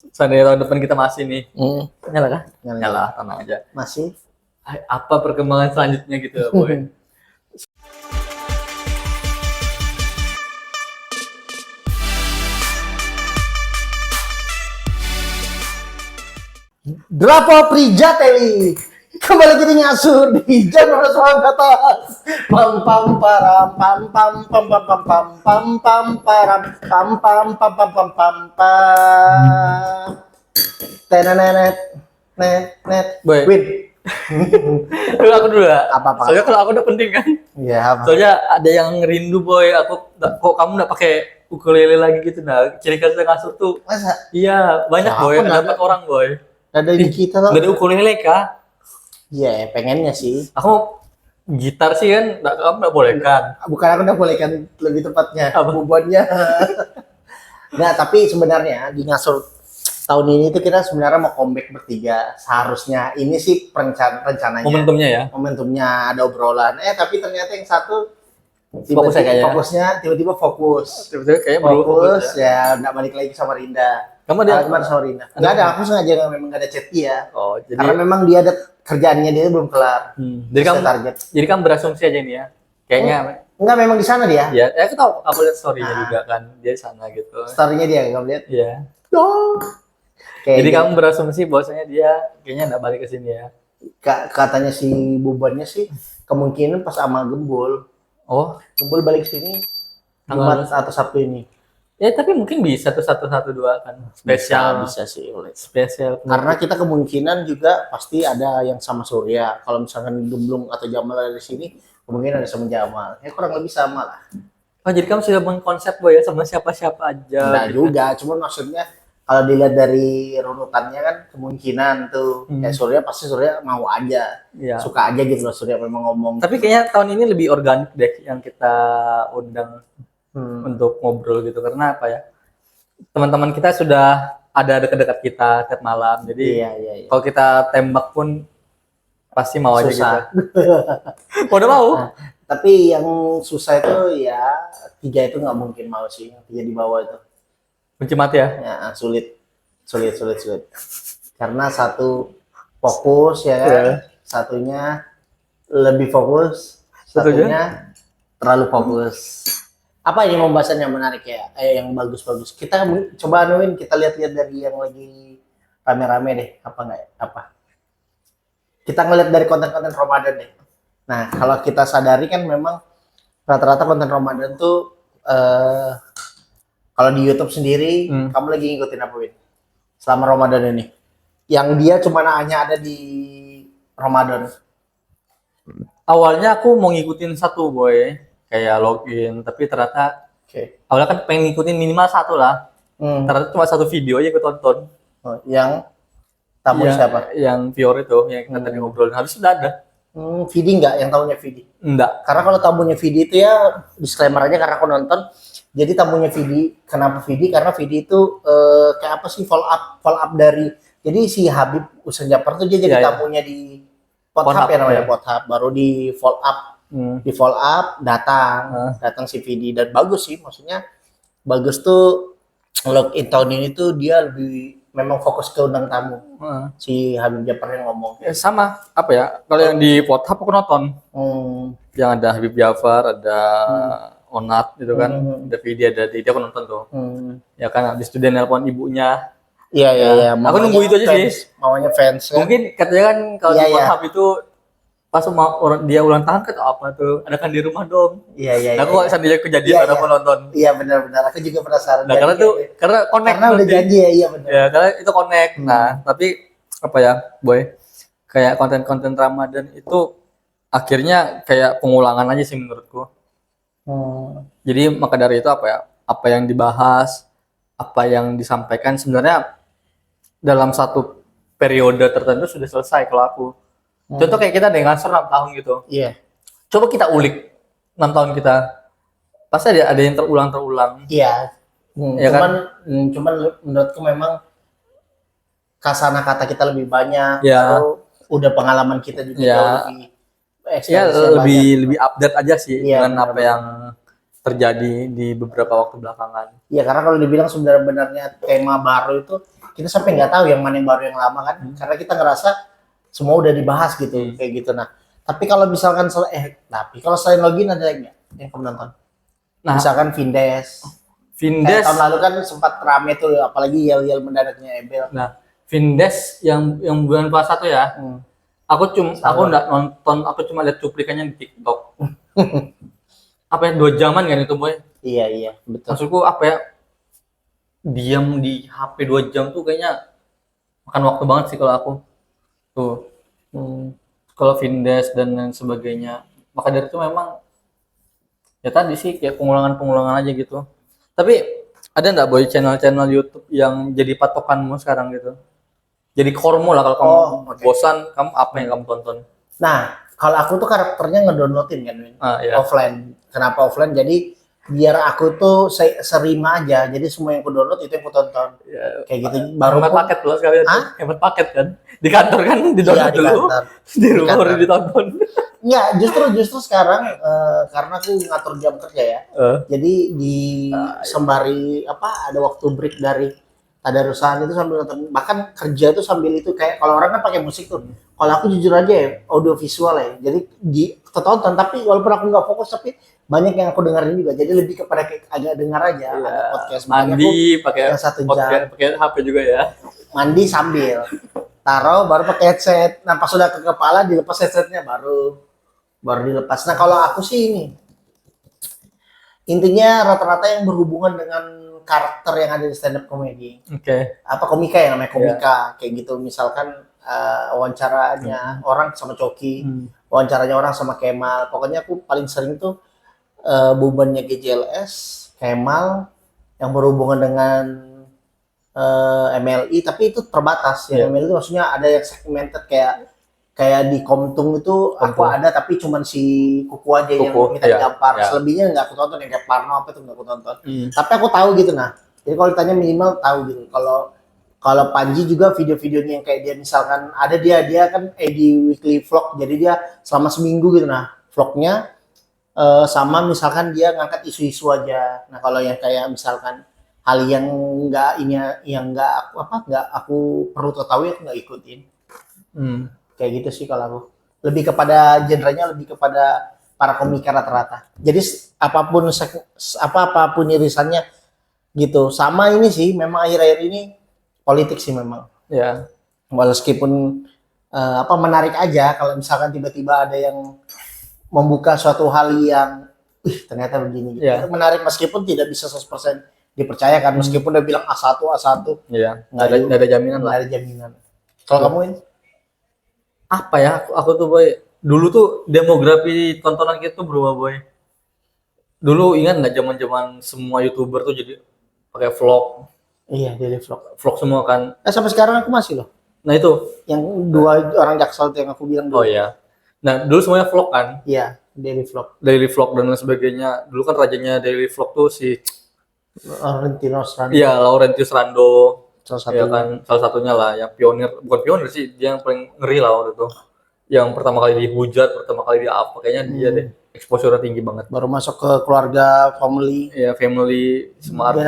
Seandainya tahun depan kita masih nih. Nyala kah? Nyala. Nyala, tenang aja. Masih. Apa perkembangan selanjutnya gitu, boy? Drapo Prijateli kembali kita nyasur di Januari Soal Atas. Pam pam param pam pam pam pam pam pam pam pam param pam pam pam pam pam pam pam. Tenenet net net. Boy. Win. Dulu aku dulu ya. Apa-apa? Soalnya kalau aku udah penting kan. Iya. Soalnya ada yang rindu, boy. Kok kamu nggak pakai ukulele lagi gitu, nah. Ciri khas ngasur tuh. Masa? Iya, banyak, Siapa boy. nggak Dapat ada? orang, boy. Ada di kita loh. Gak ada ukulele kah? Iya, pengennya sih. Aku gitar sih kan, kamu nggak boleh kan? Bukan aku udah boleh kan lebih tepatnya Apa? bebannya. Nah, tapi sebenarnya di Ngasur tahun ini tuh kita sebenarnya mau comeback bertiga. Seharusnya ini sih rencananya. Momentumnya ya. Momentumnya ada obrolan. Tapi ternyata yang satu Fokusnya kayaknya. fokusnya tiba-tiba fokus. Tiba-tiba kayak baru Fokus ya nggak balik lagi sama Rinda. Kamu ada? Kemarin sama Rinda. Nggak ada, aku sengaja memang nggak ada chat dia. Oh, jadi Karena memang dia ada kerjaannya dia belum kelar. jadi kamu target. Jadi kamu berasumsi aja nih ya. Kayaknya Enggak, memang di sana dia. ya, aku tahu aku lihat story-nya juga kan, dia di sana gitu. Story-nya dia kamu lihat. Iya. Oh. Jadi kamu berasumsi bahwasanya dia kayaknya nggak balik ke sini ya. Katanya si bebannya sih kemungkinan pas sama Gembul. Oh, Gembul balik sini Jumat atau Sabtu ini. ya tapi mungkin bisa tuh 112 kan. Spesial. Bisa sih. Spesial. Karena kita kemungkinan juga pasti ada yang sama Surya. Kalau misalkan Gemblung atau Jamal ada di sini, kemungkinan ada sama Jamal. Ya kurang lebih sama lah. Oh, jadi kamu sudah mengkonsep, boy, ya sama siapa-siapa aja. Enggak gitu. juga, cuman maksudnya kalau dilihat dari runutannya kan kemungkinan tuh ya Surya pasti Surya mau aja. Iya. Suka aja gitu loh Surya memang ngomong. Tapi kayaknya tahun ini lebih organik deh yang kita undang untuk ngobrol gitu, karena apa ya, teman-teman kita sudah ada dekat-dekat kita tiap malam, jadi Iya. kalau kita tembak pun pasti mau aja Susah. gitu. Udah mau. Nah, tapi yang susah itu ya 3 itu nggak mungkin mau sih, 3 di bawah itu Kunci mati ya. ya sulit. Karena satu fokus ya kan, satunya lebih fokus, satunya terlalu fokus. Apa ini pembahasan yang menarik ya, yang bagus-bagus. Kita coba anuin, kita lihat-lihat dari yang lagi rame-rame deh, apa? Kita ngeliat dari konten-konten Ramadan deh. Nah, kalau kita sadari kan memang rata-rata konten Ramadan tuh kalau di YouTube sendiri, kamu lagi ngikutin apa, Win? Selama Ramadan ini. Yang dia cuma hanya ada di Ramadan. Awalnya aku mau ngikutin satu, boy, kayak login, tapi ternyata awalnya kan pengen ngikutin minimal satu lah. Ternyata cuma satu video aja aku tonton. Yang tamu siapa? Yang Fior itu, yang kita tadi ngobrolin. Habis sudah ada. Vidi nggak? Yang tamunya Vidi? Enggak. Karena kalau tamunya Vidi itu ya, disclaimer aja karena aku nonton. Jadi tamunya Vidi, kenapa Vidi? Karena Vidi itu kayak apa sih, follow up dari, jadi si Habib Hussein Jafar tuh dia jadi tamunya di Pothab ya namanya, Pothab, baru di follow up datang si Vidi, dan bagus sih, maksudnya bagus tuh. Login tahun ini tuh dia lebih memang fokus ke undang tamu. Si Habib Jafar yang ngomong. Ya, sama apa ya? Kalau yang di Pothab aku nonton. Yang ada Habib Jafar, ada Onat gitu kan. Ada Vidi, ada Didi, aku nonton tuh. Ya kan, habis itu dia nelpon ibunya. Iya. Aku nunggu itu aja sih. Maunya fans kan. Mungkin katanya kan kalau di Pothab itu pas dia ulang tahun kan apa tuh, ada kan di rumah dong. Iya. Nah, aku sambil kejadian aku nonton. Iya benar. Aku juga penasaran. Nah, karena connect. Karena udah janji ya, iya benar. Ya, karena itu connect. Nah, tapi apa ya, boy? Kayak konten-konten Ramadan itu akhirnya kayak pengulangan aja sih menurutku. Jadi maka dari itu apa ya? Apa yang dibahas, apa yang disampaikan sebenarnya dalam satu periode tertentu sudah selesai kalau aku. Contoh kayak kita dengan 6 tahun gitu. Iya. Coba kita ulik 6 tahun kita. Pasti ada yang terulang. Iya. Ya cuman menurutku memang kasana kata kita lebih banyak. Ya. Lalu udah pengalaman kita juga lebih lebih update aja sih dengan apa yang terjadi di beberapa waktu belakangan. Iya, karena kalau dibilang sebenarnya tema baru itu kita sampai nggak tahu yang mana yang baru yang lama kan, karena kita ngerasa semua udah dibahas gitu, kayak gitu. Nah, tapi kalau misalkan tapi kalau selain login ada nggak yang kamu nonton? Nah, Misalkan Vindes. Vindes. Tahun lalu kan sempat rame tuh, apalagi yel-yel mendadaknya Ebel. Nah, Vindes yang bulan puasa tuh ya. Aku nggak nonton, aku cuma lihat cuplikannya di TikTok. Apa ya, 2 jaman kan itu boy? Iya betul. Maksudku apa ya? Diam di HP 2 jam tuh kayaknya makan waktu banget sih kalau aku. Tuh. Kalau Vindes dan lain sebagainya. Maka dari itu memang ya tadi sih kayak pengulangan aja gitu. Tapi ada nggak boy channel-channel YouTube yang jadi patokanmu sekarang gitu? Jadi kormo lah kalau kamu bosan, kamu apa yang kamu tonton? Nah, kalau aku tuh karakternya ngedownloadin kan, iya. offline. Kenapa offline? Jadi biar aku tuh serima aja. Jadi semua yang aku download itu yang aku tonton. Ya, kayak gitu. Baru hemat paket loh sekali. Hemat paket kan? Di kantor kan di download dulu. Di rumah baru ditonton. Enggak, justru sekarang karena aku ngatur jam kerja ya. Jadi sembari ada waktu break dari tadarusan itu sambil nonton, bahkan kerja tuh sambil itu, kayak kalau orang kan pakai musik tuh. Kalau aku jujur aja ya, audio visual ya. Jadi ketonton, tapi walaupun aku nggak fokus, tapi banyak yang aku dengerin juga. Jadi lebih kepada agak dengar aja, ada podcast. Mandi pakai yang 1 jam. Pakai HP juga ya. Mandi sambil taruh, baru pakai headset. Nah pas sudah ke kepala dilepas headsetnya, baru dilepas. Nah kalau aku sih ini, intinya rata-rata yang berhubungan dengan karakter yang ada di stand up comedy. Apa komika ya namanya komika, kayak gitu. Misalkan wawancaranya orang sama Coki, wawancaranya orang sama Kemal. Pokoknya aku paling sering tuh bebannya GJLS, Kemal, yang berhubungan dengan MLI, tapi itu terbatas. Yang MLI itu maksudnya ada yang segmented kayak di Komtung itu aku ada, tapi cuman si Kuku aja yang minta digampar. Selebihnya nggak aku tonton, yang kayak Parno apa itu nggak aku tonton. Tapi aku tahu gitu. Nah, jadi kalau ditanya minimal tahu gitu. Kalau Panji juga video-videonya yang kayak dia misalkan ada dia kan di weekly vlog, jadi dia selama seminggu gitu. Nah, vlognya sama misalkan dia ngangkat isu-isu aja. Nah, kalau yang kayak misalkan hal yang nggak aku perlu ketahui, aku nggak ikutin. Kayak gitu sih kalau aku. Lebih kepada genrenya, lebih kepada para komika rata-rata. Jadi apapun irisannya gitu. Sama ini sih, memang akhir-akhir ini politik sih memang. Ya. Meskipun menarik aja kalau misalkan tiba-tiba ada yang membuka suatu hal yang ternyata begini gitu. Itu menarik meskipun tidak bisa 100% dipercayakan, meskipun dia bilang A1. Iya. Nggak ada jaminan lah. Nggak ada jaminan. Kalau kamu ini? Apa ya, aku tuh boy, dulu tuh demografi tontonan kita tuh berubah boy. Dulu ingat nggak zaman semua YouTuber tuh jadi pakai vlog. Iya, daily vlog semua kan. Sampai sekarang aku masih loh. Nah itu yang 2 orang Jaksel yang aku bilang dulu. Oh iya. Nah dulu semuanya vlog kan. Iya, daily vlog dan lain sebagainya. Dulu kan rajanya daily vlog tuh si Laurentius Rando. Iya, Laurentius Rando. Salah satunya lah, yang bukan pionir sih, dia yang paling ngeri lah waktu itu. Yang pertama kali dihujat, pertama kali dia apa, kayaknya dia deh exposure tinggi banget. Baru masuk ke keluarga family. Ya family, semua artis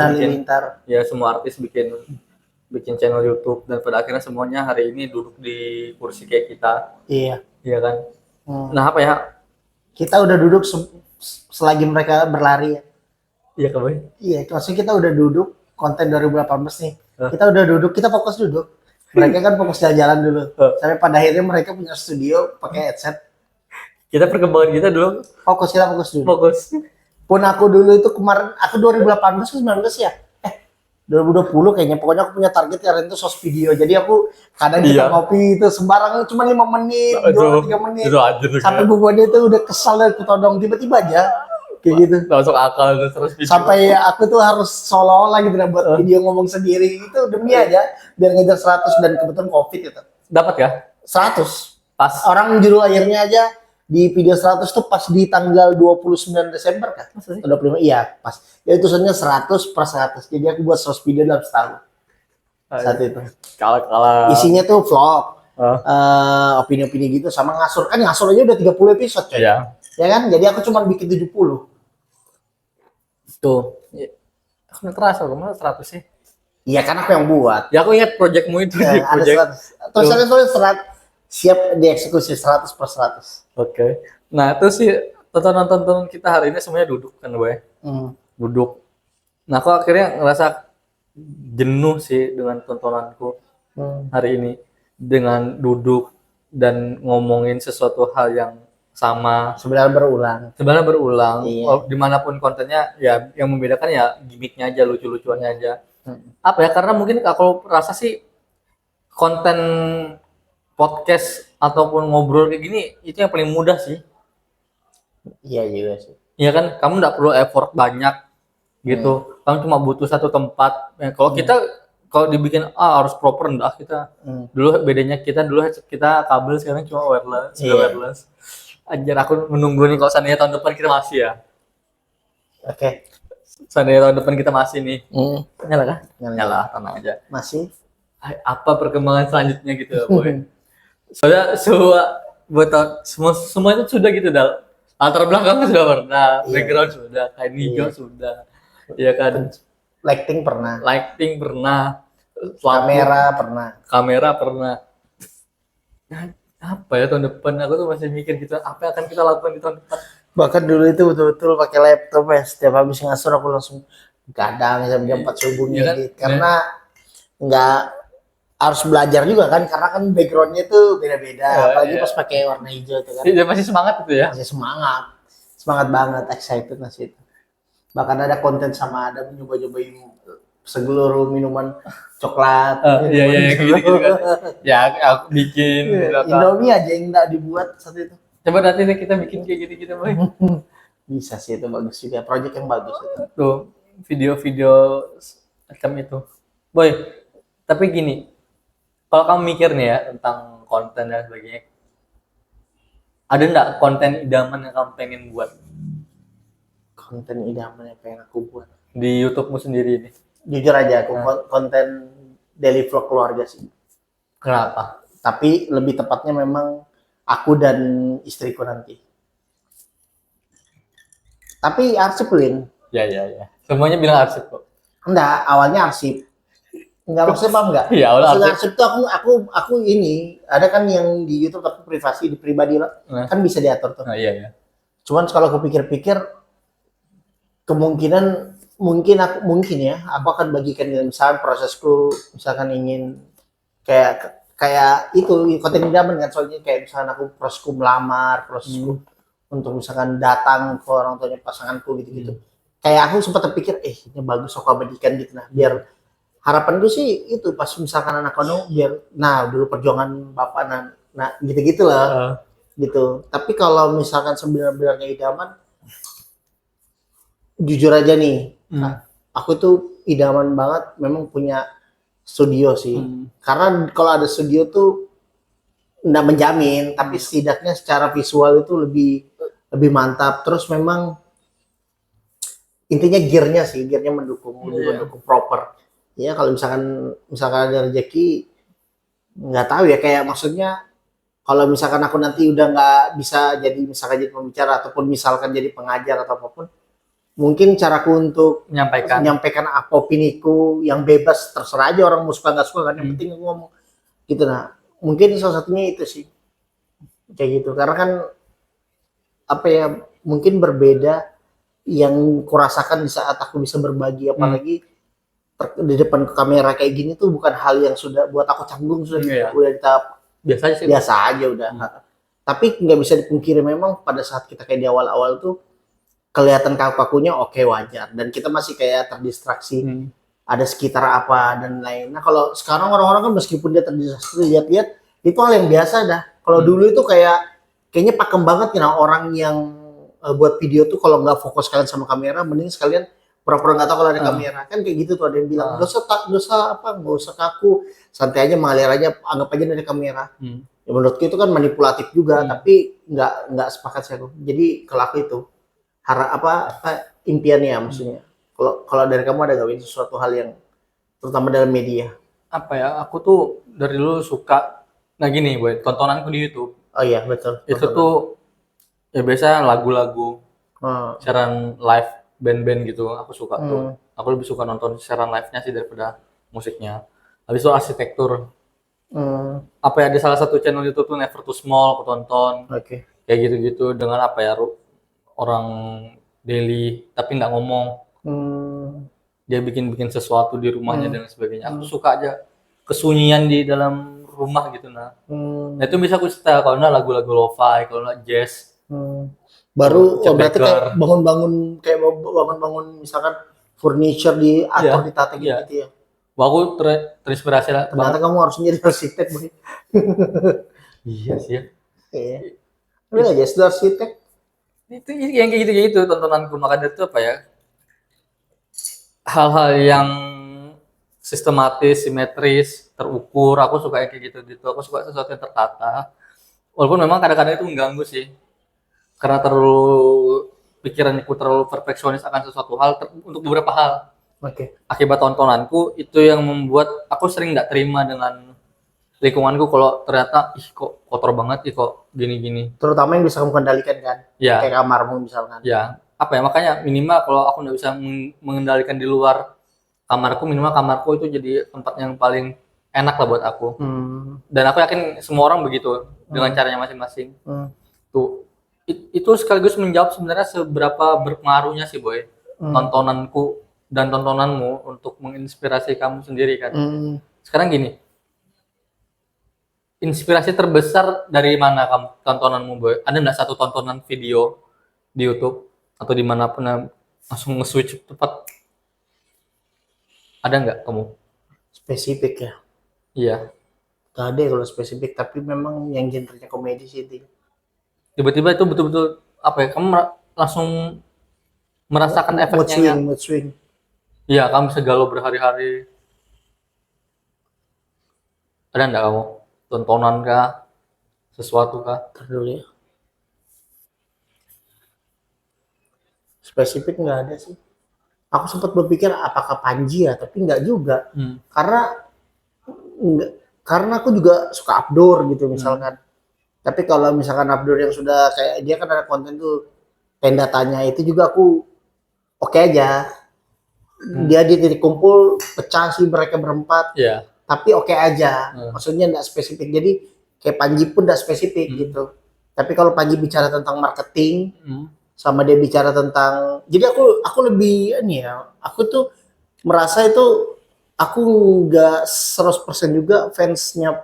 ya semua artis bikin channel YouTube, dan pada akhirnya semuanya hari ini duduk di kursi kayak kita. Iya kan. Nah apa ya? Kita udah duduk selagi mereka berlari ya. Iya kabar. Iya, maksudnya kita udah duduk konten 2018 nih. Kita udah duduk, kita fokus duduk. Mereka kan fokus jalan-jalan dulu. Sampai pada akhirnya mereka punya studio pakai headset. Kita perkembangan kita dulu. Kita fokus dulu. Fokus. Pun aku dulu itu kemarin, aku 2018 ke 19 ya? 2020 kayaknya. Pokoknya aku punya target karena itu source video. Jadi aku kadang kita ngopi itu sembarangan cuma 5 menit, 2-3 menit. Sampai bubuannya itu udah kesal dan ketodong. Tiba-tiba aja. Kayak gitu. Masuk akal terus video. Sampai aku tuh harus seolah-olah gitu buat video ngomong sendiri. Itu demi aja biar ngejar 100, dan kebetulan Covid itu. Dapat ya? 100. Pas. Orang judul akhirnya aja di video 100 tuh pas di tanggal 29 Desember kan? 25. Iya, pas. Ya tulisannya 100/100. Jadi aku buat 100 video dalam setahun. Saat itu. Kalah. Isinya tuh vlog. Opini-opini gitu sama ngasur. Kan ngasur aja udah 30 episode coy. Iya. Ya kan? Jadi aku cuma bikin 70. Tuh. Aku nggak terasa, kemana 100 sih? Iya kan aku yang buat. Ya aku ingat projectmu itu di Ada project. 100. Terus ada soalnya siap dieksekusi 100/100. Oke. Nah, itu sih tontonan kita hari ini semuanya duduk kan, Boy. Duduk. Nah, aku akhirnya ngerasa jenuh sih dengan tontonanku hari ini. Dengan duduk dan ngomongin sesuatu hal yang sama. Sebenarnya berulang. Iya. Dimanapun kontennya, ya yang membedakan ya gimmicknya aja, lucu-lucuannya aja. Apa ya, karena mungkin aku rasa sih konten podcast ataupun ngobrol kayak gini itu yang paling mudah sih. Iya juga sih. Iya kan, kamu nggak perlu effort banyak gitu. Kamu cuma butuh satu tempat. Ya, kalau dibikin harus proper enggak kita. Dulu bedanya kita kabel, sekarang cuma wireless. Iya. Wireless. Anjir, aku menunggu nih kalau seandainya tahun depan kita masih ya. Oke. Seandainya tahun depan kita masih nih. Nyala kah? Nyala. Tenang aja. Masih. Apa perkembangan selanjutnya gitu, Boy. Soalnya semua itu sudah gitu, Dal. Latar belakangnya sudah pernah, background sudah, kain hijau sudah, ya kan. Lighting pernah. Kamera pernah. Apa ya tahun depan? Aku tuh masih mikir gitu, apa yang akan kita lakukan di tahun depan? Bahkan dulu itu betul-betul pakai laptop ya, setiap habis ngasur aku langsung gadang sampai jam 4 subuh ngedit. Karena nggak harus belajar juga kan, karena kan backgroundnya tuh beda-beda, apalagi pas pakai warna hijau itu kan. Dia masih semangat itu ya? Masih semangat banget, excited masih itu. Bahkan ada konten sama ada nyoba-nyobain segeluruh minuman coklat. Iya gitu kan. Ya aku bikin. Indomie aja yang nggak dibuat saat itu. Coba nanti deh kita bikin kayak gitu Boy. Bisa sih, itu bagus juga, project yang bagus itu. Tuh video-video macam itu, Boy. Tapi gini. Kalau kamu mikir nih ya tentang konten dan sebagainya, ada nggak konten idaman yang kamu pengen buat? Konten idaman yang pengen aku buat di YouTube-mu sendiri ini? Jujur aja, aku konten daily vlog keluarga sih. Kenapa? Tapi lebih tepatnya memang aku dan istriku nanti. Tapi arsip, Lin. Ya. Semuanya bilang arsip kok. Enggak, awalnya arsip. Enggak, maksudnya paham enggak? Iya, maksudnya arsip tuh aku ini ada kan yang di YouTube tapi privasi, di pribadi kan bisa diatur tuh. Iya. Cuman kalau aku pikir-pikir kemungkinan mungkin ya aku akan bagikan misalkan prosesku, misalkan ingin kayak itu konten idaman kan, soalnya kayak misalkan aku prosesku melamar, prosesku untuk misalkan datang ke orang tuanya pasanganku gitu-gitu. Kayak aku sempat terpikir ini bagus aku bagikan gitu, nah biar harapan gue sih itu pas misalkan anak kamu biar dulu perjuangan bapak nah gitu lah gitu. Tapi kalau misalkan sebenarnya idaman, jujur aja nih, aku tuh idaman banget memang punya studio sih. Karena kalau ada studio tuh nggak menjamin, tapi setidaknya secara visual itu lebih mantap. Terus memang intinya gearnya mendukung proper. Ya kalau misalkan ada rezeki, nggak tahu ya, kayak maksudnya kalau misalkan aku nanti udah nggak bisa jadi misalkan jadi pembicara ataupun misalkan jadi pengajar atau apapun, mungkin caraku untuk menyampaikan apa opiniku yang bebas, terserah aja orang mau suka nggak suka kan, yang penting ngomong gitu. Nah mungkin salah satunya itu sih kayak gitu, karena kan apa ya, mungkin berbeda yang kurasakan di saat aku bisa berbagi, apalagi di depan kamera kayak gini tuh bukan hal yang sudah buat aku canggung, sudah udah di tahap biasa aja udah. Tapi nggak bisa dipungkiri memang pada saat kita kayak di awal-awal tuh kelihatan kaku-kakunya wajar, dan kita masih kayak terdistraksi ada sekitar apa dan lain. Nah kalau sekarang orang-orang kan meskipun dia terdistraksi lihat-lihat itu hal yang biasa dah. Kalau dulu itu kayaknya pakem banget ya orang yang buat video tuh kalau nggak fokus kalian sama kamera, mending sekalian pura-pura nggak tahu kalau ada kamera, kan kayak gitu tuh. Ada yang bilang nggak usah kaku, santai aja, mengalir aja, anggap aja ada kamera. Ya menurutku itu kan manipulatif juga, tapi nggak sepakat sih aku. Jadi kalau aku itu impiannya maksudnya. Kalau dari kamu ada nggak sesuatu hal yang terutama dalam media? Apa ya? Aku tuh dari dulu suka. Nah gini, Boy, tontonanku di YouTube. Oh iya betul. Itu tuh ya biasa lagu-lagu, siaran live band-band gitu. Aku suka tuh. Aku lebih suka nonton siaran live-nya sih daripada musiknya. Habis itu arsitektur. Hmm. Ada salah satu channel YouTube tuh Never Too Small, aku tonton. Oke. Kayak gitu-gitu dengan orang daily tapi nggak ngomong. Dia bikin sesuatu di rumahnya dan sebagainya. Aku suka aja kesunyian di dalam rumah gitu nah. Nah itu bisa aku setel kalau nggak lagu-lagu lo-fi, kalau nggak jazz. Baru Chet berarti Baker. kayak bangun misalkan furniture di atau ditata gitu ya. Wah, aku terinspirasi lah. Ternyata kamu harus jadi arsitek, Boy. Iya sih ya. Iya. Udah aja sudah arsitek. Itu yang kayak gitu tontonanku, maka dari itu apa ya, hal-hal yang sistematis, simetris, terukur, aku suka yang kayak gitu. Aku suka sesuatu yang tertata. Walaupun memang kadang-kadang itu mengganggu sih. Karena pikiranku terlalu perfeksionis akan sesuatu hal untuk beberapa hal. Oke. Akibat tontonanku itu yang membuat aku sering nggak terima dengan lingkunganku kalau ternyata kok kotor banget, kok gini-gini. Terutama yang bisa kamu kendalikan kan. Ya. Kayak kamarmu misalkan. Ya, makanya minimal kalau aku nggak bisa mengendalikan di luar kamarku, minimal kamarku itu jadi tempat yang paling enak lah buat aku. Dan aku yakin semua orang begitu dengan caranya masing-masing. Tuh, itu sekaligus menjawab sebenarnya seberapa berpengaruhnya sih Boy tontonanku dan tontonanmu untuk menginspirasi kamu sendiri kan. Sekarang gini, inspirasi terbesar dari mana kamu tontonanmu Boy? Ada nggak satu tontonan video di YouTube atau dimanapun yang langsung nge-switch tepat? Ada nggak kamu? Spesifik ya? Iya. Gak ada kalau spesifik, tapi memang yang genrenya komedi sih itu. Tiba-tiba itu betul-betul kamu langsung merasakan efeknya. Mood swing. Iya, kamu bisa galau berhari-hari. Ada nggak kamu? Tontonan kah? Sesuatu kah? Dulu ya. Spesifik nggak ada sih. Aku sempat berpikir apakah Panji ya, tapi nggak juga. Karena aku juga suka outdoor gitu misalkan. Tapi kalau misalkan outdoor yang sudah kayak dia kan ada konten tuh tenda tanya itu juga aku oke aja. Dia di titik kumpul pecah sih mereka berempat. Iya. Tapi oke aja. Maksudnya nggak spesifik. Jadi kayak Panji pun nggak spesifik gitu. Tapi kalau Panji bicara tentang marketing, sama dia bicara tentang, jadi aku lebih aku tuh merasa itu aku nggak 100% juga fansnya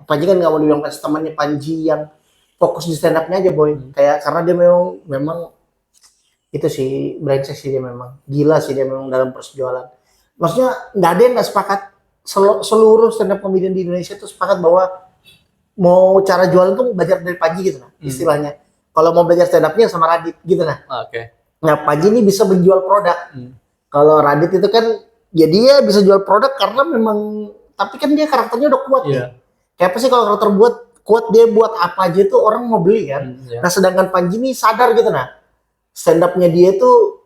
Panji, kan nggak mau dibilang fans, temannya Panji yang fokus di stand up-nya aja Boy. Kayak karena dia memang itu sih brengsek sih, dia memang gila sih dia memang dalam perjualan. Maksudnya nggak ada yang nggak sepakat, seluruh stand up comedian di Indonesia itu sepakat bahwa mau cara jualan tuh belajar dari Panji gitu nah istilahnya. Kalau mau belajar stand up-nya sama Radit gitu nah. Oke. Nah Panji ini bisa menjual produk. Kalau Radit itu kan ya dia bisa jual produk karena memang, tapi kan dia karakternya udah kuat nih. Kayak apa sih kalau karakter kuat dia buat apa aja tuh orang mau beli kan. Nah sedangkan Panji ini sadar gitu nah. Stand up-nya dia tuh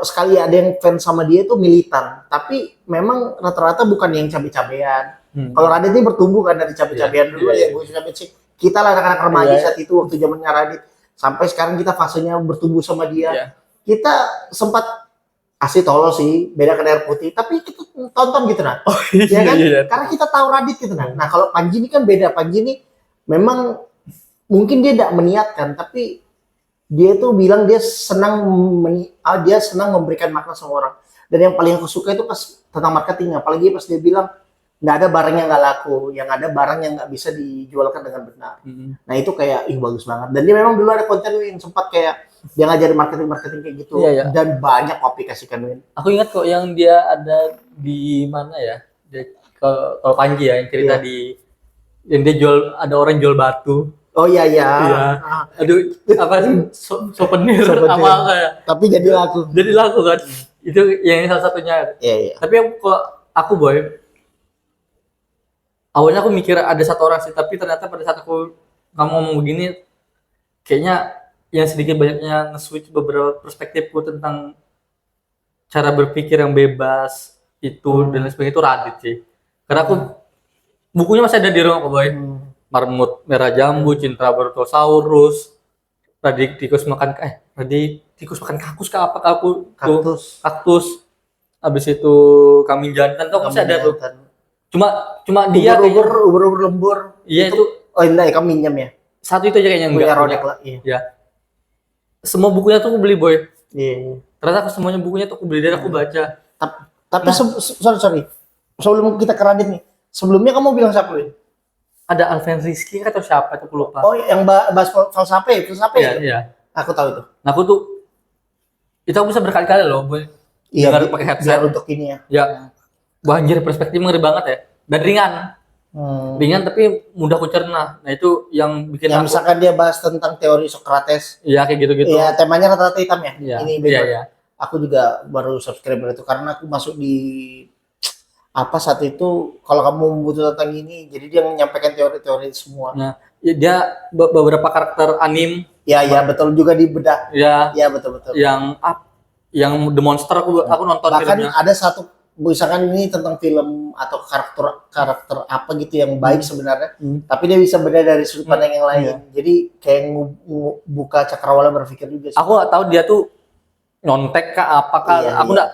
sekali ada yang fans sama dia tuh militan, tapi memang rata-rata bukan yang cabe-cabean. Kalau Radit ini bertumbuh kan dari cabe-cabean dulu ya, gue sih. Kita lah anak-anak remaja saat itu waktu zamannya Radit. Sampai sekarang kita fasenya bertumbuh sama dia. Kita sempat asli tolol sih, beda kan air putih, tapi kita tonton gitu nah. Ya kan? Karena kita tahu Radit gitu nah. Nah kalau Panji ini kan beda. Panji ini memang mungkin dia tidak meniatkan, tapi dia tuh bilang dia senang memberikan makna sama orang. Dan yang paling aku suka itu pas tentang marketing, apalagi pas dia bilang nggak ada barang yang nggak laku, yang ada barang yang nggak bisa dijualkan dengan benar. Nah itu kayak bagus banget. Dan dia memang dulu ada konten yang sempat kayak dia ngajarin marketing kayak gitu. Dan banyak aplikasikan Win. Aku ingat kok yang dia ada di mana ya? Kalau Panji ya yang cerita yang dia jual, ada orang jual batu. Oh iya. Aduh, apa sih? Souvenir apa ya? Tapi jadi laku. Jadi laku kan? Itu yang salah satunya. Iya. Tapi kalau aku Boy, awalnya aku mikir ada satu orang sih, tapi ternyata pada saat kamu ngomong begini, kayaknya yang sedikit banyaknya nge-switch beberapa perspektifku tentang cara berpikir yang bebas itu dan lain sebagainya itu Radit sih. Karena aku bukunya masih ada di rumah aku Boy. Marmut Merah Jambu, Cinta Bertosaurus, tadi tikus makan kakus kah apa kaktus. Abis itu kambing jantan tuh masih ada tuh. Cuma dia ubur lembur. Iya itu. Oh enggak ya, kamu minjem ya? Satu itu aja kayaknya enggak. Punya Rodek lah. Iya. Ya. Semua bukunya tuh aku beli boy. Iya. Ternyata aku semuanya bukunya tuh aku beli dan aku baca. Tapi sorry. Sebelum kita ke Radit nih, sebelumnya kamu bilang siapa Win? Ada Alvin Rizky atau siapa itu aku lupa. Oh yang bahas filsafat Iya, itu? iya. Aku tahu itu. Nah aku tuh itu aku bisa berkali-kali loh boy. Iya, pakai headset. biar untuk ini ya. Ya. Wah anjir perspektif ngeri banget ya. Dan ringan. Ringan tapi mudah ku cerna. Nah itu yang bikin yang misalkan dia bahas tentang teori Socrates. Iya kayak gitu-gitu. Iya, temanya rata-rata hitam ya. Iya. Ini Iya. Aku juga baru subscribe itu karena aku masuk di apa saat itu kalau kamu butuh tentang ini, jadi dia menyampaikan teori-teori semua. Nah, dia beberapa karakter anim. Ya betul juga di bedah. Ya betul. Yang The Monster aku nonton bahkan filmnya. ada satu misalkan ini tentang film atau karakter apa gitu yang baik sebenarnya, tapi dia bisa beda dari sudut pandang yang lain. Jadi kayak buka cakrawala berpikir juga sih. Aku nggak tahu dia tuh nyontek kah apakah aku nggak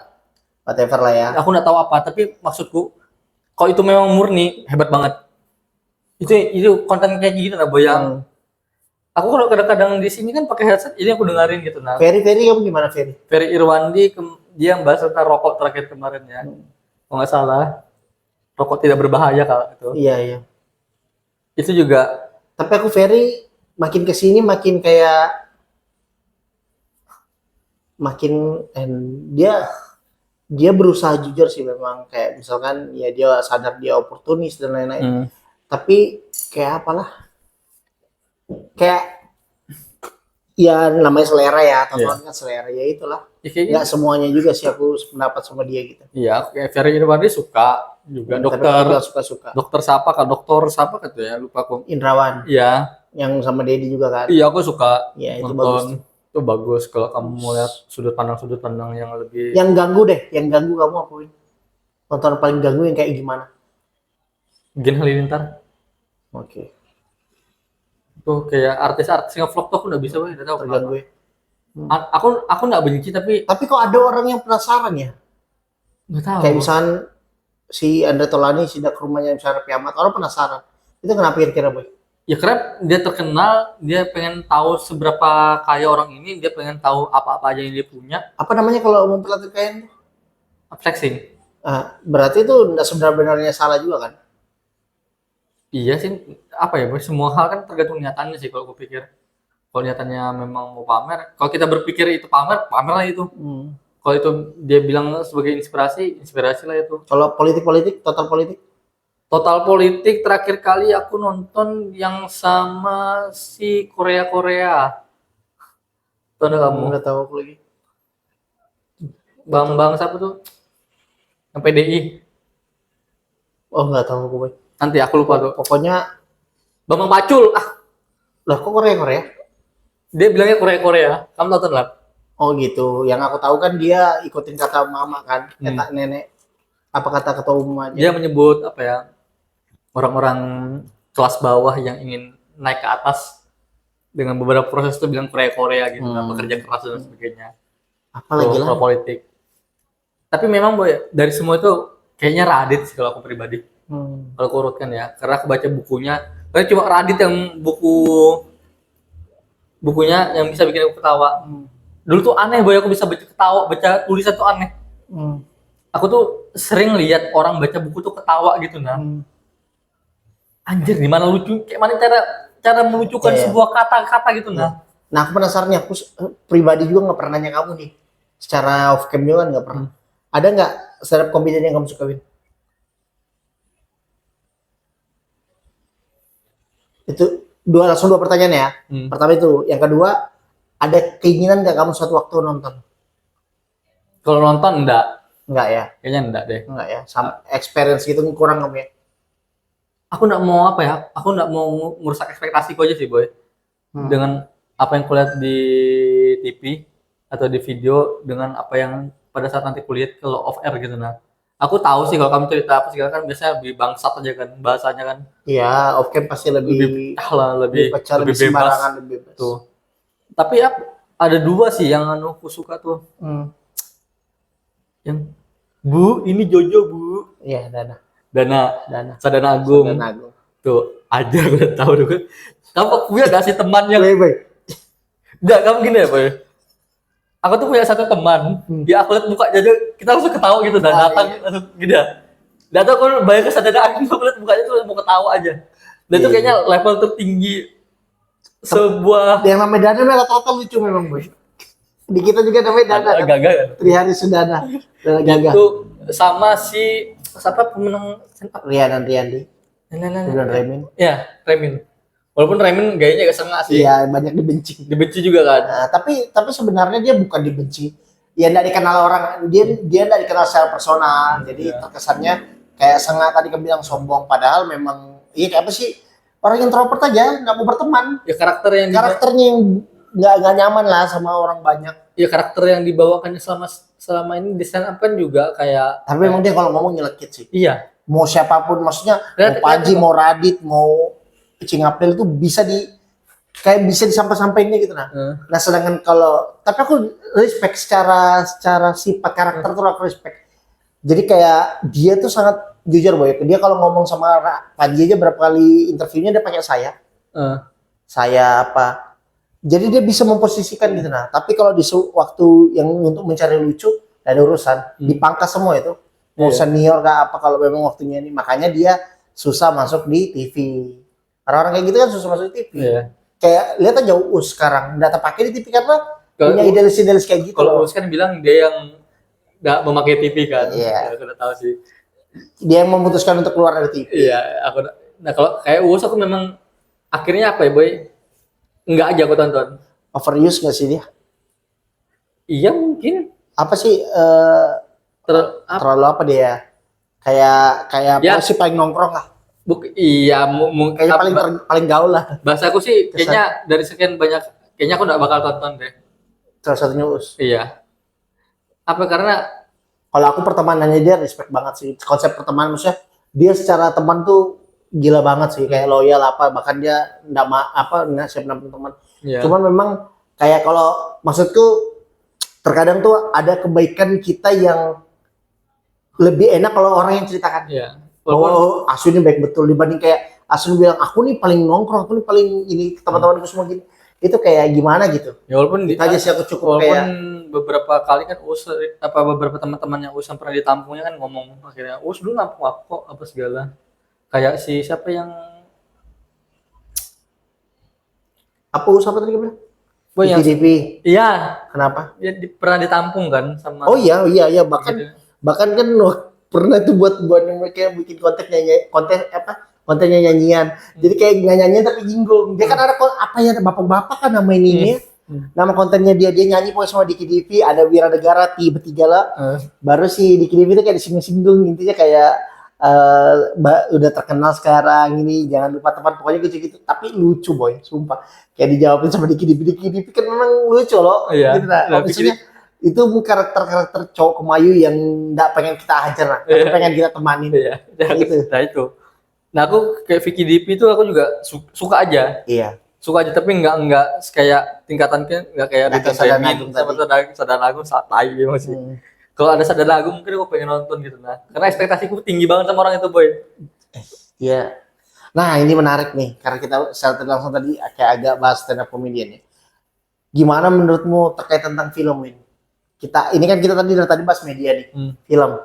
whatever lah ya. Aku nggak tahu apa, tapi maksudku kalau itu memang murni hebat banget. Itu konten kayak gitu lah boyang. Aku kalau kadang-kadang di sini kan pakai headset, jadi aku dengerin gitu nah. Ferry kamu gimana Ferry? Ferry Irwandi dia yang bahas tentang rokok terakhir kemarin ya. Kalau nggak salah, rokok tidak berbahaya kalau itu. Iya. Itu juga. Tapi aku Ferry makin kesini makin kayak dia berusaha jujur sih memang, kayak misalkan ya dia sadar dia oportunis dan lain-lain. Tapi kayak apalah, kayak ya namanya selera ya, tontonan kan selera ya itulah. Nggak semuanya juga sih aku pendapat sama dia gitu. Iya, kayak Ferry Irwandi suka juga suka. Dokter siapa gitu ya, lupa aku. Indrawan. Iya. Yang sama Dedi juga kan. Iya, aku suka. Iya, itu nonton. bagus. Itu bagus kalau kamu mau lihat sudut pandang yang lebih. Yang ganggu kamu apa Win? Tontonan paling ganggu yang kayak gimana? Gen Halilintar. Oke. Tuh kayak artis-artis nge-vlog tuh aku nggak bisa nggak tahu terganggu ya. Aku nggak benci tapi kok ada orang yang penasaran ya, nggak tahu kayak misalnya si Andre Tolani sidak ke rumahnya misalnya Raffi Ahmad, orang penasaran itu kenapa kira-kira Boy? Ya karena dia terkenal, dia pengen tahu seberapa kaya orang ini, dia pengen tahu apa-apa aja yang dia punya. Apa namanya kalau memperlihatkan kekayaan? Flexing. Berarti itu nggak sebenarnya salah juga kan? Iya sih, apa ya, semua hal kan tergantung niatannya sih kalau aku pikir. Kalau niatannya memang mau pamer, kalau kita berpikir itu pamer lah itu. Kalau itu dia bilang sebagai inspirasi lah itu. Kalau total politik terakhir kali aku nonton yang sama si Korea. Tahu nggak kamu? Nggak tahu aku lagi. Bang siapa tuh? Yang PDI. Oh nggak tahu aku Boy. Nanti aku lupa tuh. Pokoknya Bambang Pacul. Lah kok Korea? Dia bilangnya Korea. Kamu nonton lah? Oh gitu. Yang aku tahu kan dia ikutin kata mama kan, kata nenek. Apa kata ketua umum aja? Dia menyebut apa ya? Orang-orang kelas bawah yang ingin naik ke atas dengan beberapa proses itu bilang Korea gitu, bekerja keras dan sebagainya. Apalagi lah politik. Tapi memang Boy, dari semua itu kayaknya Radit sih kalau aku pribadi. Kalau aku urutkan ya, karena aku baca bukunya. Karena cuma Radit yang bukunya yang bisa bikin aku ketawa. Dulu tuh aneh Boy, aku bisa baca tulisan tuh aneh. Aku tuh sering lihat orang baca buku tuh ketawa gitu nah. Anjir, gimana lucu? Kayak mana cara melucukan sebuah kata-kata gitu nah. Nah, aku penasaran nih, aku pribadi juga nggak pernah nanya kamu nih. Secara off cam juga nggak pernah. Ada nggak stand up comedian yang kamu suka, Win? Itu langsung dua pertanyaan ya. Pertama itu, yang kedua, ada keinginan nggak kamu suatu waktu nonton? Kalau nonton enggak ya? Kayaknya enggak deh. Enggak ya, sama experience gitu kurang kamu ya? Aku nggak mau aku nggak mau merusak ekspektasiku aja sih Boy. Dengan apa yang kulihat di TV atau di video dengan apa yang pada saat nanti kulihat kalau off air gitu nah. Aku tahu sih kalau kamu cerita apa segala kan biasanya lebih bangsat aja kan bahasanya kan. Iya, off cam pasti lebih bebas. Tuh. Tapi ya ada dua sih yang aku suka tuh. Yang Bu, ini Jojo, Bu. Iya, Dana. Dana. Sadana Agung. Dana Agung. Tuh, aja gue udah tahu dulu. Kamu punya gak sih teman yang Baik. enggak, kamu gini ya, Boy. Aku tuh punya satu teman, dia aku lihat mukanya aja kita langsung ketawa gitu dan datang langsung gini ya. Datang aku bayar ke Sadana Agung, aku lihat mukanya tuh mau ketawa aja. Dan itu kayaknya level tertinggi sebuah Yang namanya Dana memang rata-rata lucu memang, Boy. Di kita juga namanya Dana. Kan? Gaga ya. Trihari Sudana. Dana Gaga. Itu sama si siapa pemenang Rian Riyandi. Dan Remin. Ya, Remin. Walaupun Remin gayanya gak sengak sih. Iya, banyak dibenci. Dibenci juga kan. Nah, tapi sebenarnya dia bukan dibenci. Ya enggak dikenal orang, dia enggak dikenal secara personal. Jadi terkesannya kayak sengak tadi kamu bilang sombong, padahal memang iya kayak apa sih? Orang introvert aja, enggak mau berteman. Ya karakternya yang enggak nyaman lah sama orang banyak. Ya karakter yang dibawakannya selama ini di stand up kan juga kayak. Tapi memang dia kalau ngomong nyelekit sih. Iya. Mau siapapun, maksudnya mau Panji, mau Radit, mau Cing April itu bisa disampai-sampainya gitu nah. Nah sedangkan tapi aku respect secara sifat karakter tuh aku respect. Jadi kayak dia tuh sangat jujur, Boy. Dia kalau ngomong sama Panji aja berapa kali interviewnya dia pakai saya. Saya apa? Jadi dia bisa memposisikan gitu nah. Tapi kalau di waktu yang untuk mencari lucu ada urusan, dipangkas semua itu. Mau senior kah apa kalau memang waktunya ini. Makanya dia susah masuk di TV. Orang-orang kayak gitu kan susah masuk di TV. Kayak lihat aja Uus sekarang nggak terpakai di TV karena punya idealis kayak gitu. Kalau Uus kan bilang dia yang nggak memakai TV kan. Iya. Aku udah tahu sih. Dia yang memutuskan untuk keluar dari TV. Iya, nah kalau kayak Uus aku memang akhirnya apa ya, Boy? Enggak aja aku tonton. Overuse nggak sih dia? Iya mungkin. Apa sih terlalu apa dia? Kayak ya. apa sih paling nongkrong lah? Iya, kayaknya paling gaul lah. Bahasa aku sih kayaknya dari sekian banyak, kayaknya aku nggak bakal tonton deh. Salah satunya Us. Iya. Apa karena kalau aku pertemanannya dia respect banget sih. Konsep pertemanan maksudnya dia secara teman tuh gila banget sih, kayak loyal apa, bahkan dia nggak siap nampung teman. Cuman memang kayak kalau maksudku terkadang tuh ada kebaikan kita yang lebih enak kalau orang yang ceritakan. Iya. Oh, Asu ini baik betul dibanding kayak Asu bilang aku nih paling nongkrong, aku nih paling ini teman-temanku semua gini. Itu kayak gimana gitu. Ya walaupun kita aja sih aku cukup walaupun kayak beberapa kali kan beberapa teman-teman yang yang pernah ditampungnya kan ngomong akhirnya dulu nampung aku kok apa segala. Kayak si siapa yang apa siapa tadi bilang? Boy yang TV. Iya. Kenapa? Ya pernah ditampung kan sama. Oh iya bahkan kan pernah tuh buat mereka bikin kontennya nyanyian. Jadi kayak nggak nyanyian tapi jingle. Dia kan ada apa ya bapak-bapak kan nama ini. Nama kontennya dia nyanyi pokoknya sama Diki Divi, ada Wiradegara bertiga lah. Baru si Diki Divi itu kayak disinggung intinya kayak udah terkenal sekarang ini jangan lupa teman pokoknya gitu. Tapi lucu Boy, sumpah. Kayak dijawabin sama Diki Divi kan memang lucu loh. Iya. Gitu, nah, maksudnya itu karakter cowok kemayu yang nggak pengen kita hajar lah, tapi pengen kita temanin. Iya. Gitu. Nah itu. Nah aku kayak Vicky Dipi itu aku juga suka aja. Iya. Suka aja tapi nggak kayak tingkatannya nggak kayak Remin sama Sadana Agung tai memang sih. Kalau ada Sadana Agung mungkin aku pengen nonton gitu nah. Karena ekspektasiku tinggi banget sama orang itu Boy. Iya. Nah ini menarik nih karena kita secara langsung tadi kayak agak bahas stand up comedian ya. Gimana menurutmu terkait tentang film ini? Ini kan kita dari tadi bahas media nih, film.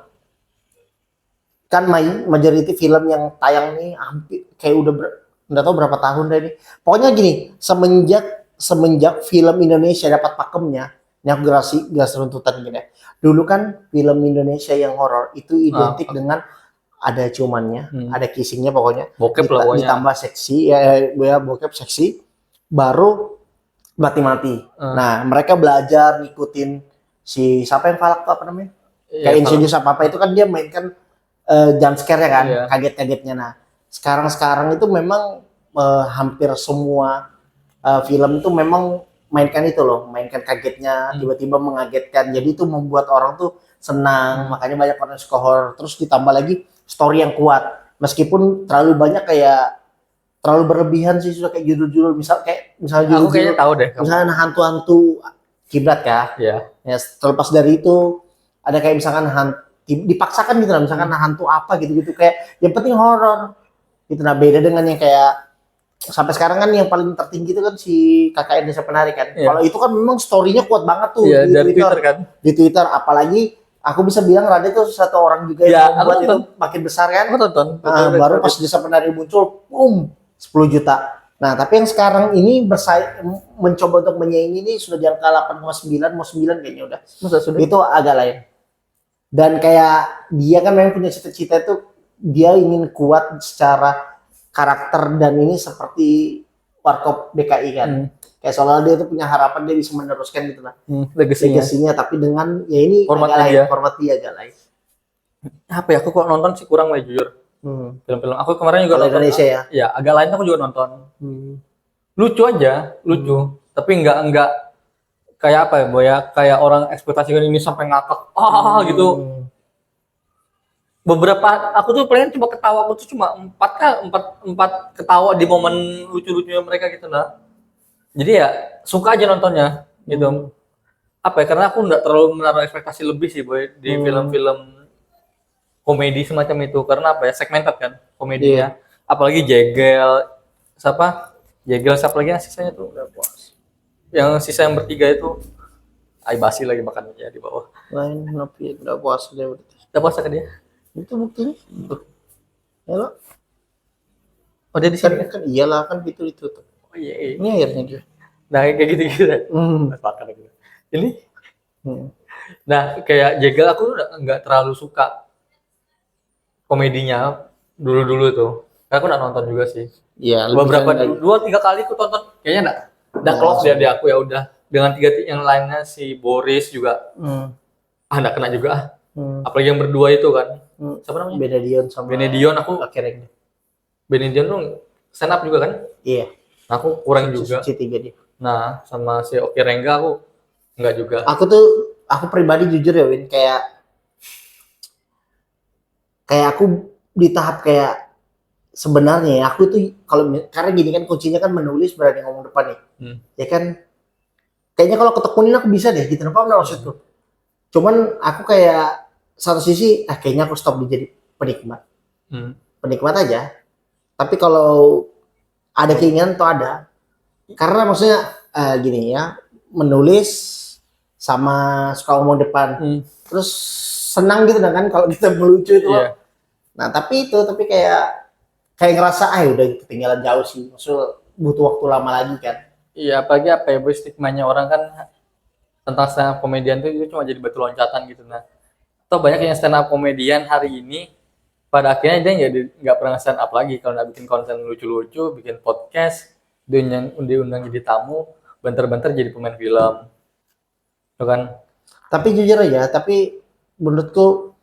Kan majority film yang tayang nih hampir kayak udah tahu berapa tahun deh ini. Pokoknya gini, semenjak film Indonesia dapat pakemnya, ini aku gas runtutan gini. Dulu kan film Indonesia yang horor itu identik dengan ada ciumannya, ada kissingnya pokoknya. Bokep lah pokoknya. Ditambah seksi, ya bokep seksi, baru mati-mati. Nah mereka belajar ngikutin si siapa yang Falak tuh apa namanya? Kayak Insidious apa itu kan dia mainkan jump scare-nya kan, kaget-kagetnya. Nah, sekarang itu memang hampir semua film itu memang mainkan itu loh, mainkan kagetnya, tiba-tiba mengagetkan. Jadi itu membuat orang tuh senang, makanya banyak orang suka horror. Terus ditambah lagi story yang kuat. Meskipun terlalu banyak kayak terlalu berlebihan sih sudah kayak judul-judul misalnya judul-judul. Aku kayaknya tahu deh. Misalnya hantu-hantu kiblat kah? Iya. Ya, terlepas dari itu ada kayak misalkan dipaksakan gitu lah, misalkan hantu apa gitu-gitu, kayak yang penting horor gitu. Nah beda dengan yang kayak sampai sekarang kan yang paling tertinggi itu kan si KKN Desa Penari kan. Iya. Kalau itu kan memang story-nya kuat banget tuh Iya, di dari Twitter kan. Di Twitter, apalagi aku bisa bilang Radit itu satu orang juga Ya, yang membuat aku itu makin besar kan. Aku tonton. Baru pas Desa Penari muncul, 10 juta. Nah, tapi yang sekarang ini mencoba untuk menyaingi ini sudah di angka 8,9, mau 9 kayaknya udah. Masa sudah? Itu agak lain. Dan kayak dia kan memang punya cita-cita itu, dia ingin kuat secara karakter dan ini seperti Warkop DKI kan. Kayak soalnya dia itu punya harapan dia bisa meneruskan gitu lah. Legasinya, tapi dengan ya ini format dia agak lain. Apa ya, aku kok nonton sih kurang lah jujur. Film-film aku kemarin juga nonton Indonesia ya. Ya, agak lain aku juga nonton. Lucu aja, lucu. Tapi enggak kayak apa ya, Boy ya? Kayak orang ekspektasikan ini sampai ngakak. Gitu. Beberapa aku tuh pengen cuma ketawa, aku tuh cuma empat ketawa di momen lucu-lucunya mereka gitu nah. Jadi ya suka aja nontonnya gitu. Apa ya, karena aku nggak terlalu menaruh ekspektasi lebih sih Boy di film-film komedi semacam itu, karena apa ya, segmented kan komedinya. Apalagi Jegel siapa lagi yang sisanya tuh udah puas. Yang sisa yang bertiga itu basi lagi makan ya di bawah. Lain tapi udah puas dia berarti. Udah puasa ke dia? Itu buktinya. Ya lo. Oh dia di sini Kan iyalah kan pintu ditutup. Oh iya. Ini akhirnya dia. Nah kayak gitu-gitu. Makan gitu. Ini. Nah kayak Jegel aku nggak terlalu suka komedinya dulu tuh. Aku nggak nonton juga sih. Iya. Beberapa 2-3 kali aku tonton, kayaknya udah close dia di aku ya udah. Dengan 3 yang lainnya si Boris juga, nggak kena juga. Apalagi yang berdua itu kan. Siapa namanya? Benedion aku. Akhirnya. Benedion tuh stand up juga kan? Iya. Aku kurang juga. C3 dia. Nah sama si Oki Rengga aku nggak juga. Aku pribadi jujur ya Win, kayak aku di tahap kayak sebenarnya aku tuh karena gini kan kuncinya kan menulis berani ngomong depan nih. Ya kan kayaknya kalau ketekunin aku bisa deh gitu, apa maksudku. Cuman aku kayak satu sisi kayaknya aku stop jadi penikmat. Penikmat aja. Tapi kalau ada keinginan tuh ada. Karena maksudnya gini ya, menulis sama suka ngomong depan. Terus senang gitu kan kalau kita melucu itu. Nah, tapi kayak ngerasa udah ketinggalan jauh sih. Maksudnya butuh waktu lama lagi kan. Iya, apalagi apa ya, stigmanya orang kan tentang stand up komedian itu cuma jadi batu loncatan gitu. Nah, atau banyak yang stand up komedian hari ini pada akhirnya dia jadi nggak pernah stand up lagi kalau nggak bikin konten lucu-lucu, bikin podcast, diundang jadi tamu, bentar-bentar jadi pemain film, tuh kan? Tapi jujur aja, menurutku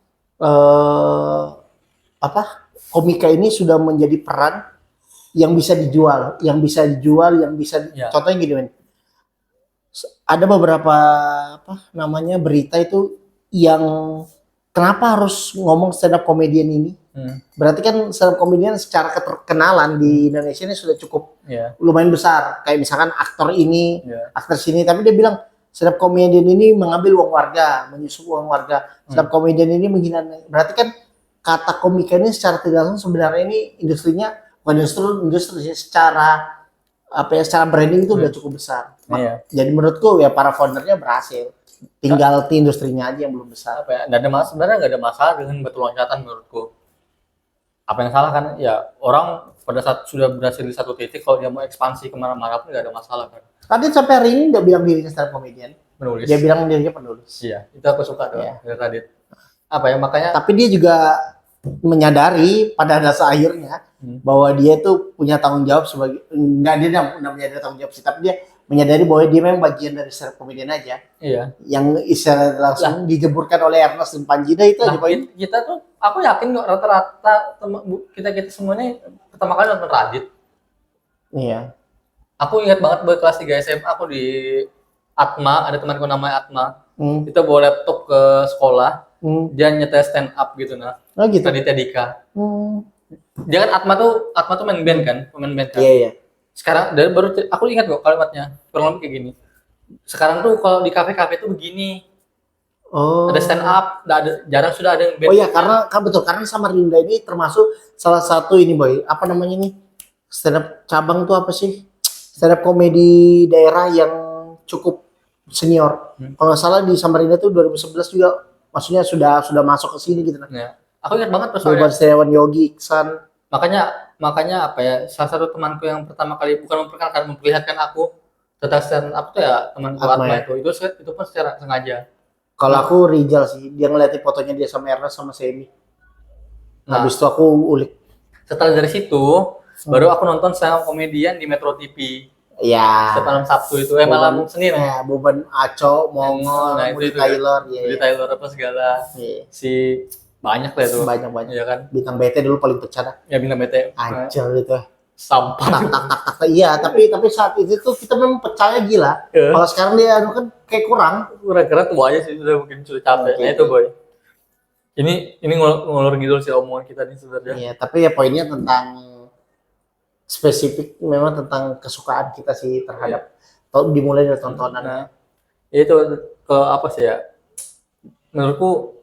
komika ini sudah menjadi peran yang bisa dijual, contohnya gini men. Ada beberapa berita itu yang kenapa harus ngomong stand up comedian ini? Berarti kan stand up comedian secara keterkenalan di Indonesia ini sudah cukup lumayan besar. Kayak misalkan aktor ini, aktor sini, tapi dia bilang stand up comedian ini mengambil uang warga, menyusup uang warga. Stand up comedian ini menghina. Berarti kan kata komika ini secara tidak langsung sebenarnya ini industrinya bukan industri secara branding itu udah cukup besar. Jadi menurutku ya para foundernya berhasil. Tinggal industrinya aja yang belum besar. Sebenarnya nggak ada masalah dengan batu loncatan menurutku. Apa yang salah kan? Ya orang pada saat sudah berhasil di satu titik, kalau dia mau ekspansi kemana-mana pun nggak ada masalah kan. Radit sampai hari ini nggak bilang dirinya stand up comedian. Menulis. Dia bilang dirinya penulis. Iya, itu aku suka tuh dari Radit. Apa ya, makanya. Tapi dia juga menyadari pada dasar akhirnya bahwa dia itu punya tanggung jawab sebagai dia menyadari tanggung jawab sih, tapi dia menyadari bahwa dia memang bagian dari stand up comedian aja. Iya. Yang istilah langsung dijeburkan oleh Ernest dan Panjida itu aja poin. Kita tuh, aku yakin kok rata-rata kita semuanya pertama kali nonton Radit. Iya. Aku ingat banget kelas 3 SMA aku di Atma, ada temanku namanya Atma. Kita bawa laptop ke sekolah. Dia nyetel stand up gitu nah. Oh gitu. Raditya Dika. Dia kan Atma tuh main band kan, pemain band kan. Iya. Sekarang baru aku ingat kok kalimatnya, kurang lebih kayak gini. Sekarang tuh kalau di kafe-kafe tuh begini. Oh. Ada stand up, jarang sudah ada yang band. Oh iya, karena kan betul, karena Samarinda ini termasuk salah satu ini boy, apa namanya nih, stand up cabang tuh apa sih, stand up komedi daerah yang cukup senior. Kalau nggak salah di Samarinda tuh 2011 juga, maksudnya sudah masuk ke sini gitu. Ya. Aku ingat banget pas Boban Setiawan, Yogi, Iksan. makanya apa ya, salah satu temanku yang pertama kali bukan memperlihatkan aku tentang stand up tuh ya temanku Atma Atma ya? itu pun secara sengaja. Kalau aku Rijal sih, dia ngeliatin fotonya dia sama Ernest sama Semi. Nah, Habis itu aku ulik. setelah dari situ baru aku nonton stand up komedian di Metro TV. Ya. Setiap malam Sabtu itu, malam Senin. Ya, Boban Aco, Mongol, Nah, Budi itu kan. Tyler, Budi Tyler apa segala. Iya. Si banyak lah itu. Banyak. Iya kan? Bintang BT dulu paling pecah dah. Ya bintang BT. Anjir itu. Sampah. Tak. Iya, tapi saat itu tuh kita memang percaya gila. Iya. Kalau sekarang dia kan kayak kurang. Kira-kira tua aja sih, mungkin sudah capek. Nah itu boy. Ini ngolor ngidul sih omongan kita nih sebenarnya. Iya, tapi ya poinnya tentang spesifik, memang tentang kesukaan kita sih terhadap dimulai dari tontonan. Nah, itu ke apa sih ya? Menurutku,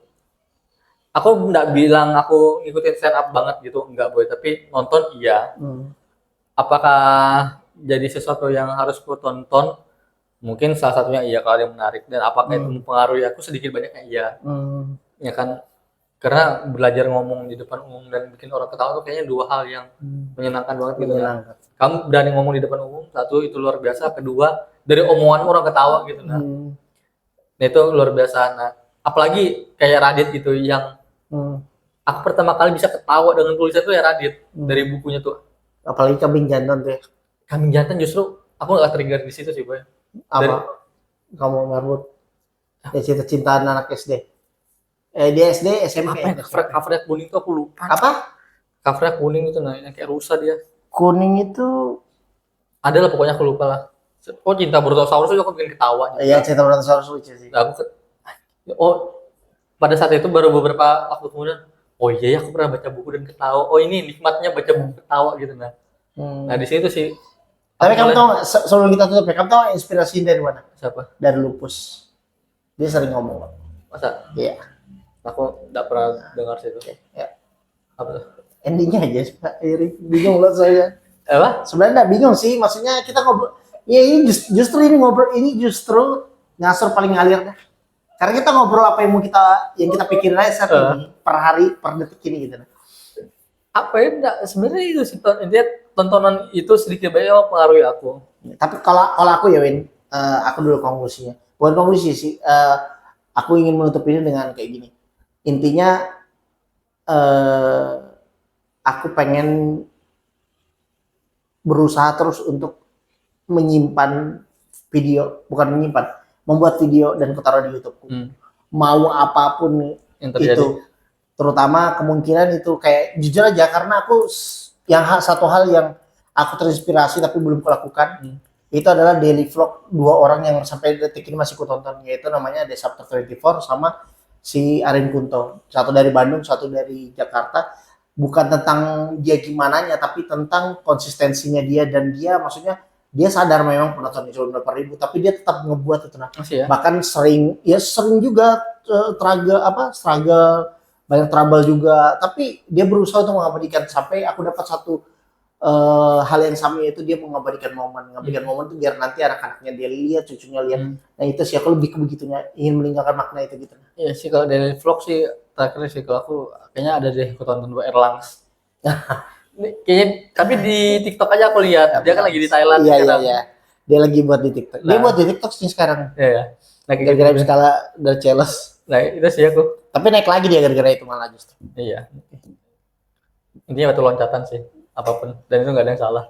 aku nggak bilang aku ngikutin stand up banget gitu, enggak boy. Tapi nonton iya. Apakah jadi sesuatu yang harus ku tonton? Mungkin salah satunya iya kalau yang menarik, dan apakah itu mempengaruhi aku sedikit banyaknya iya. Ya kan, karena belajar ngomong di depan umum dan bikin orang ketawa tuh kayaknya dua hal yang menyenangkan banget gitu kan. Kamu berani ngomong di depan umum, satu itu luar biasa, kedua dari omongan orang ketawa gitu nah. Nah itu luar biasa. Nah apalagi kayak Radit gitu yang aku pertama kali bisa ketawa dengan tulisan tuh ya Radit dari bukunya tuh. Apalagi Kambing Jantan tuh ya. Kambing Jantan justru aku nggak trigger di situ sih boy. Apa? Kamu marbut ya cinta-cintaan anak SD. Dia SD, SMP. Apa yang covernya kuning tuh aku lupa. Apa? Covernya kuning itu nah, yang kayak rusa dia. Kuning itu Ada lah pokoknya aku lupa lah. Oh Cinta Brontosaurus itu aku bikin ketawa. Iya, Cinta Brontosaurus lucu sih. Nah, pada saat itu baru beberapa waktu kemudian, oh iya ya aku pernah baca buku dan ketawa. Oh ini nikmatnya baca buku ketawa gitu nah. Nah di situ sih. Tapi kamu tahu nggak, sebelum kita tutup ya, kamu tahu inspirasi dari mana? Siapa? Dari Lupus. Dia sering ngomong. Masa? Iya. Aku nggak pernah dengar sih itu. Ya. Apa tuh? Endingnya aja Pak Iri, bingung lah saya. Apa? Sebenarnya nggak bingung sih, maksudnya kita ngobrol. Ya ini justru ini ngobrol ini justru ngasur paling ngalir dah. Karena kita ngobrol apa yang kita pikirin aja saat ini, per hari, per detik ini gitu. Apa ya? Enggak, sebenarnya itu sih intinya tontonan itu sedikit banyak mempengaruhi aku. Tapi kalau aku ya Win, aku dulu konklusinya. Bukan konklusi sih, aku ingin menutup ini dengan kayak gini. Intinya aku pengen berusaha terus untuk menyimpan video, bukan menyimpan, membuat video dan taruh di YouTube-ku. Mau apapun yang terjadi. Itu, terutama kemungkinan itu kayak jujur aja karena aku satu hal yang aku terinspirasi tapi belum kulakukan itu adalah daily vlog dua orang yang sampai detik ini masih kutonton, yaitu namanya Desapter 24 sama si Arin Kunto, satu dari Bandung, satu dari Jakarta. Bukan tentang dia gimana nya, tapi tentang konsistensinya dia, dan dia maksudnya dia sadar memang penontonnya cuma berapa ribu, tapi dia tetap ngebuat itu nah. Ya? Bahkan sering juga struggle, banyak trouble juga, tapi dia berusaha untuk mengabadikan sampai aku dapat satu hal yang sama, yaitu dia mengabadikan momen itu biar nanti anak-anaknya dia lihat, cucunya lihat. Nah itu sih aku lebih ke begitunya, ingin meninggalkan makna itu gitu. Iya sih kalau dari vlog sih terakhir sih kalau aku kayaknya ada deh aku tonton dua Erlangs. Kayaknya tapi di TikTok aja aku lihat dia kan lagi di Thailand. Iya. Dia lagi buat di TikTok. Dia buat di TikTok sih sekarang. Iya. Lagi gara-gara skala udah challenge. Nah itu sih aku. Tapi naik lagi dia gara-gara itu malah justru. Iya. Intinya batu loncatan sih apapun, dan itu nggak ada yang salah.